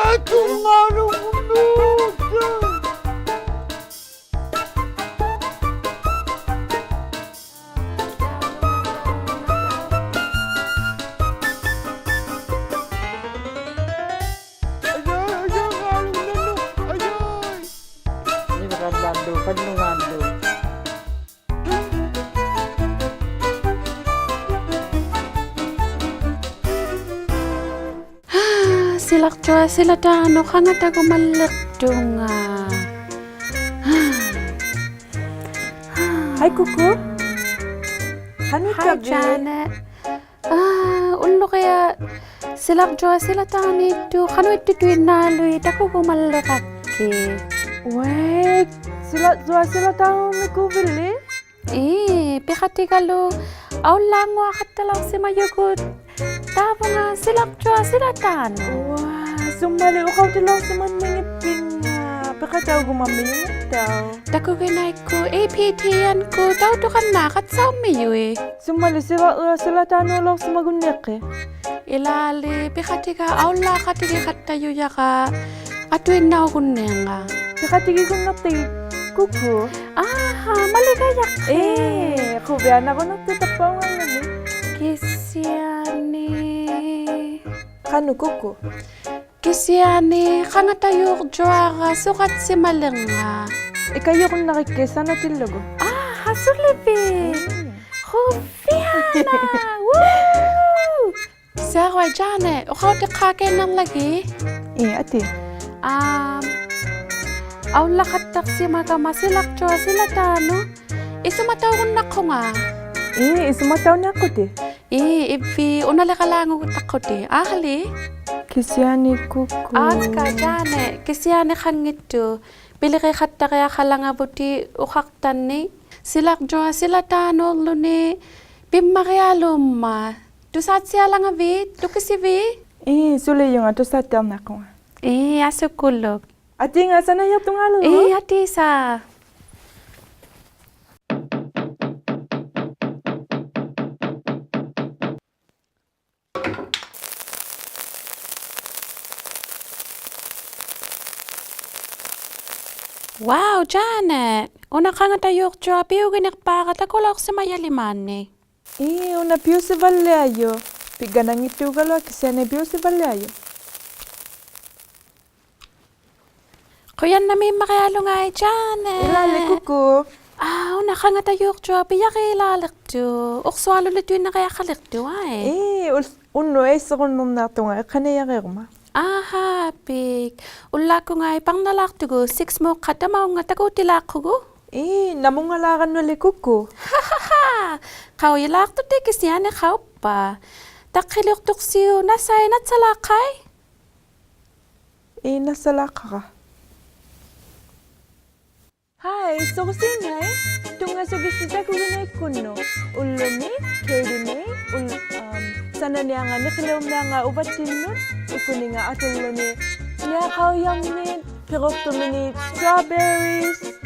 Tunganong luto. Ini bukan bandu, penungandu. Silak jua sila dano kangat ako malagdunga. Hai Kuku. Hani Hi Janet. Ulo kaya silak jua sila dano itu kanu itu tuin naloy dako ko malagaki. Wait, sila tahu miku beli? Pikati kalau lang wakat talaw si mayugot. Tabo nga silak jua sila dano. Wah, sumbali ukaw tilaw sa manmingiping pakataw gumamiyong daw. Dako kinay ko APT-an ko daw to kan nakat sa umiyo Sumbali sila tahu lang sa magunik eh. Ilali pikati ka awla katigi katayo ya ka atuin na ako nga. Pakatigi ko natay Kuku. Maligayak Ako biyan ako nagtatapaw nga namin. Kisiani Kano Kuku? Kisiani kangatayo juara sukat si malenga. Ikayo kung nakikisa na tilago. Hasulibi Rufiana Woo Sarwa Janet ukaw di kake nang lagi Ate. Awla katak si magamasilak jua sila tano isumatawon na ko nga. Isumataw na ako di. Ibi unalakalango takko di. Ahali? Kisiani Kuku. Ka jane kisiane kangito. Pili kay katta kaya kalanga buti ukaktan ni. Silak jua sila tano lo ni pimarealo ma. Dusat siya lang avi, dukisivi. Suli yung ato sa tel na ko. Asukulog. Ati nga sana yung tungalo. Ati sa. Wow, Janet. Una ka nga tayo jua piyo ginikpakat ako lang sa mayaliman ni. Una piyo si Valyayo. Piga nang ito galo kisiani piyo si Valyayo. Kuya na may makayalo nga Janet. Ilali Kuku. Una ka nga tayo jua piya kay ilalak jo. Ukswalo lito yun na kaya kalik jo ay. Uno sa kunum na ito nga. Kanaya kayo ma. Pig. Ula ko nga pang nalak go 6 mo katamaw nga tago tilak ko go. Namungalakan nuli Kuku. Kau ilak to te kisiyane kau pa. Takilok tuk siyo nasay nat salakay. Nasalaka ka. Hai, so kusingay. Tunga so gisita ko ginay kuno. Ulo ni, kedi ni, sana niya nga nakilawam na nga ubatin nun. Ukuni nga atong ulo ni, niya kauyang ni, pirokto ni strawberries,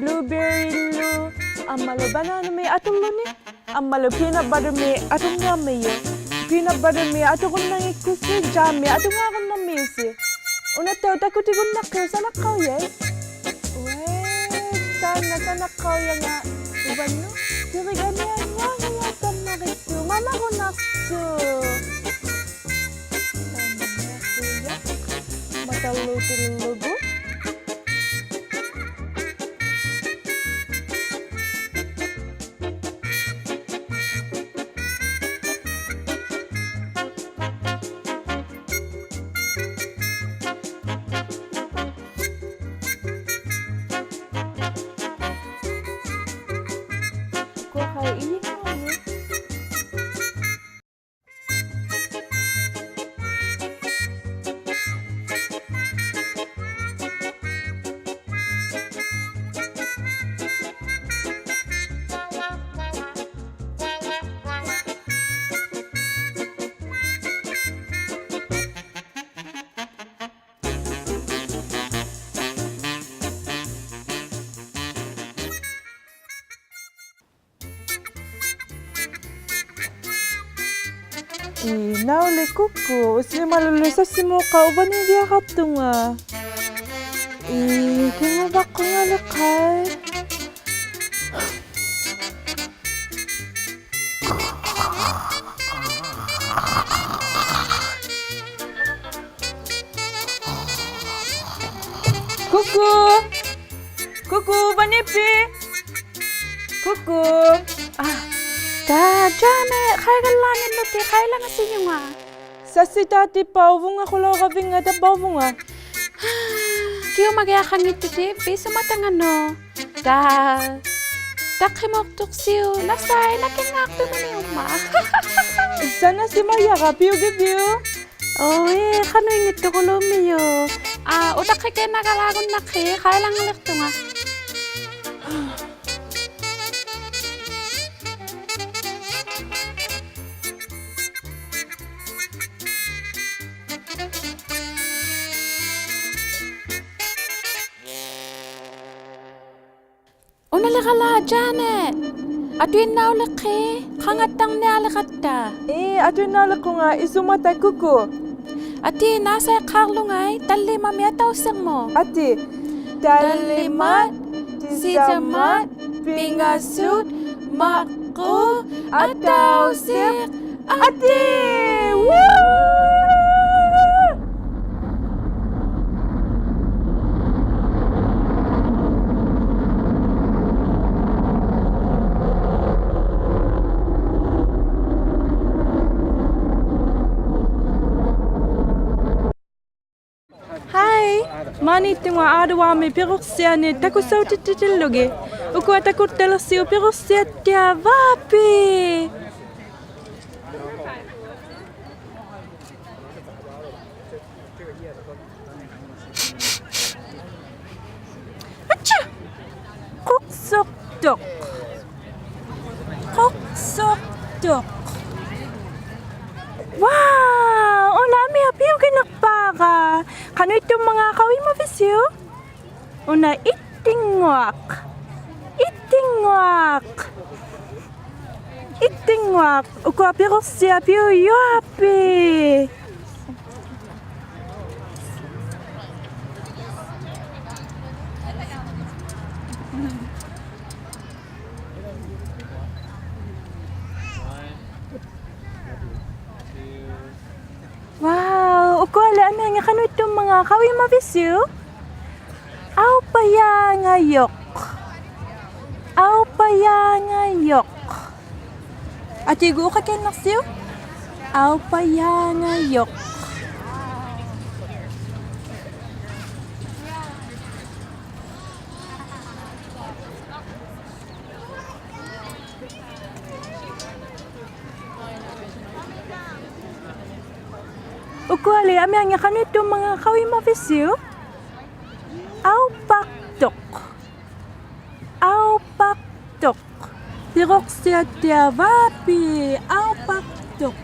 blueberry lo, amalo banana may atong ulo ni, amalo peanut butter may atong nga mayo. Peanut butter may atong kong nang ikusi, jam may atong nga kong nang misi. Una tao, takuti kong nakaw, sana kauyay. Sana kauya nga iban no. Diri ganyan nga nga tan na rito. Mama ko nakso. Matalutin lugo. naule kuku. Usni malulusa si muka uban hindi akatunga. Kaya ba ko nga lakay? Kuku! Kuku, banipi! Kuku! Janet, kailangan nuti, kailangan sa inyo nga. Sa si tati pa, uvunga ko lang kabing nga tapaw nga. Kiyo magyakang ito di, piso matang ano. Takimok siyo, nasay, nakingakto na niyo ma. Sana si Maria ka, piu-gibiu. Kano yung ito ko lumiyo. Utak kay nagalagon na kailangan lakto nga. Unalakala, Janet. Atuin na ulaki. Kangatang nialakata. Ato nalak ko nga, isumata kuku. Ati, nasa Carlo ngay, tali mamaya tausang mo. Ati, dalimat, sisamat, pingasut, mako, atausik, ati! Woo! Mani tunga adwa me peruksia ne takusaw titiloge. Uko atakutela si peruksia tia vapi. Acha! Koksok dok. Koksok dok. Wow! Unami apiyo kinakbaka. Kano itong mga kawin mo, Visyo? Una, itingwak. Itingwak. Itingwak. Uko apiro siya piyo yoapi. Wow, uko ala nga kano itong mga kawin mo, Visyo? Aw paya ngayok. Aw paya ngayok. Ati go ka ken naksiyo? Aw paya ngayok. Ukwali, amya nga kano itong mga kawin mo, Visyo? Aw paktok. Aw paktok. Tirok siya tia vapi. Aw paktok.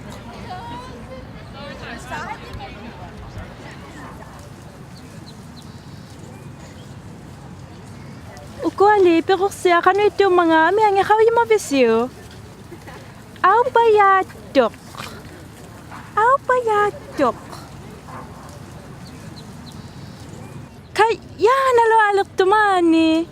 Ukwali, pirok siya kano itong mga amya nga kawin mo, Visyo? Aw payatok. Aw payatok. Kaya nalo-alok tumani.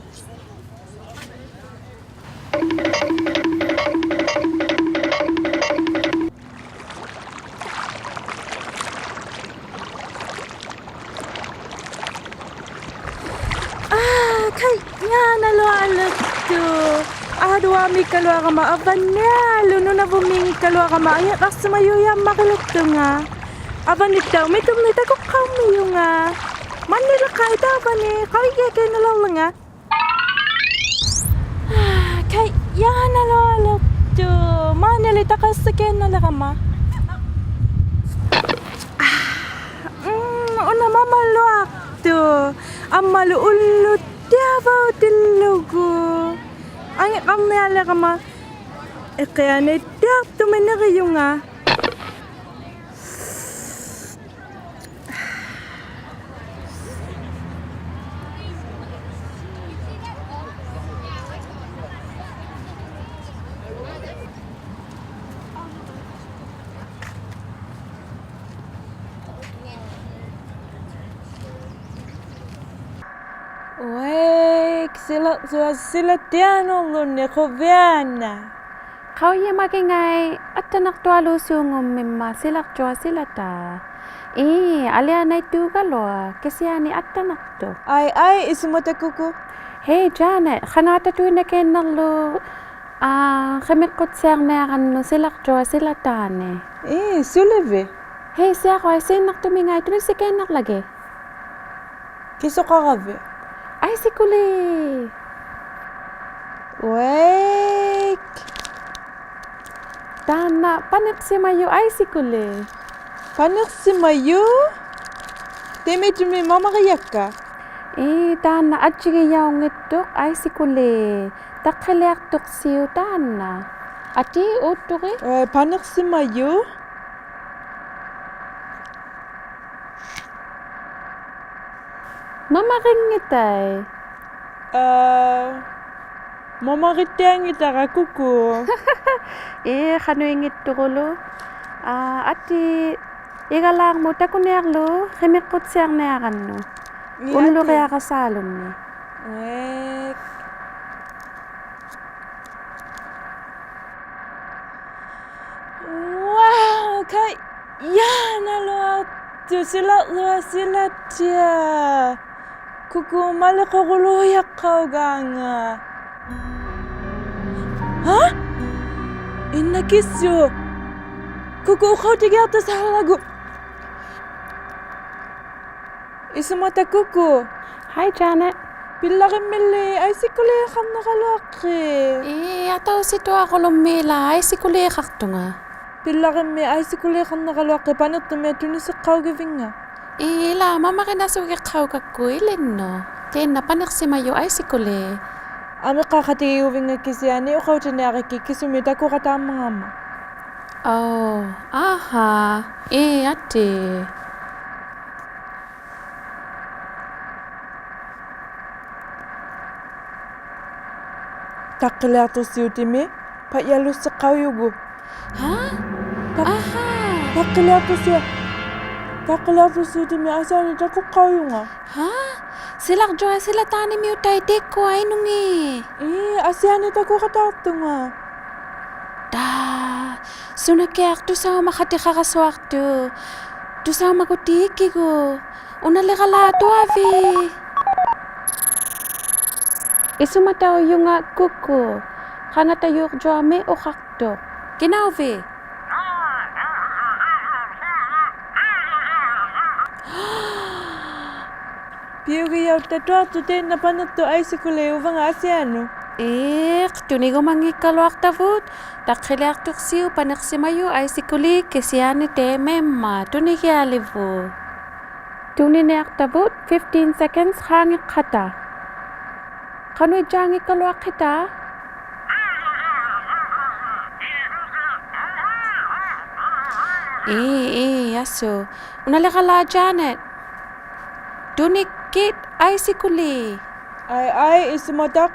Kaya nalo-alok to. Adwa mi kalwa ka maaban niya. Luno na buming kalwa ka maaya. Kasi mayuyang makalok to nga. Aban ito, may tumnita ko kamiyo nga. Manila kahit apa ni, kaya kayo nalalang nga. Kaya nalalak to. Manila kasi kayo nalalama. Una mamaluak to. Ang maluulot diabaw tilugo. Ang ikam nalalama. Kaya naitak to may nakayo nga. Wek, sila tianolunni koviana. Kauye makingai attanak tualu sungum mimma silak jua silata. Alia nai tugalo kesiani attanak to. Ai, isumata kuku. Hey Janet, khanata tuina kennalu khemikut siang neakan silak jua silatane. Suleve. Hey siako ay sinak tumingai tunis si kennak lagi. Kiso kagave. Ay sikuli. Wek. Tana panik si mayo ay sikuli. Panik si mayu. Teme tumi mama kayaka. Tana adjigi yaong ituk ay sikuli. Takhiliak tuk siu tana. Ati utuki? Panik si mayu. Mama ringitay. Mama kitiangitara kuku. Kanu ingit tukulo. Ati igalang mo takunerlo. Khemikut siang neakan no. Unlo kaya kasalom ni. Wek. Wow, kay yana lo tu sila tia. Kuku malakolo yakaw ganga. Ha? Inakisyo. Kuku ukaw tigata sa halago. Isumata kuku. Hi Janet. Pilakin mili, ay sikuli kan nakalaki. Ataw sito ako lumila. Ay sikuli kaktunga. Pilakin mi, ay sikuli kan nakalaki. Paano tumiatunin sa kawgavinga? La mama kinasugi kaw kakuilin no. Kena panik si mayo ay sikuli. Ami kakatiiwinga kisiani, ukaw tinayaki kisumita ko katamang ama. Oh, aha. Ate. Takilato siutimi, payalo sa kawyugo. Ha? Aha. Takilato siutimi, asani tako kawyunga. Ha? Silak joa sila tani mi utay deko ay nungi. Asani tako katatunga. Da. Sunakiak tu sa makati kakaswak tu. Tu sa makutiki ko. Unalikala tu avi. Isumataw yung kuko. Kana tayo joa me o kakto. Kinauvi. Piugi yaw tatuartu ten na panato ay sikuli uvanga asiano. Tunigo mangikalwak tavut. Takhiliak tuksiu panaksimayo ay sikuli kesiani te memma. Tunigi alivu. Tuniniak tavut 15 seconds hangik kata. Kanu jangi kalwak kita? Yaso. Unalikala Janet. Tunikit ay sikuli. Ay, isumata